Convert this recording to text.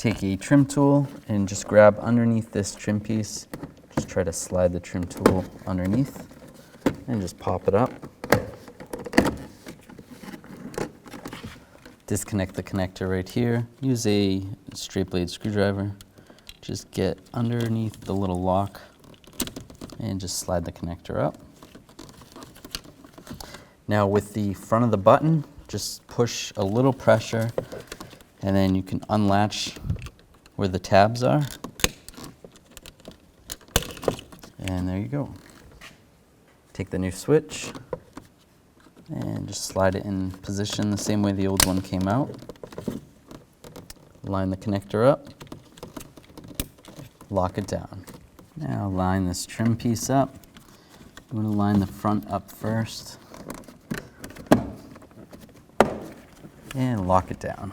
take a trim tool and just grab underneath this trim piece. Just try to slide the trim tool underneath and just pop it up. Disconnect the connector right here. Use a straight blade screwdriver. Just get underneath the little lock and just slide the connector up. Now with the front of the button, just push a little pressure and then you can unlatch where the tabs are. And there you go. Take the new switch and just slide it in position the same way the old one came out. Line the connector up, lock it down. Now line this trim piece up. I'm going to line the front up first and lock it down.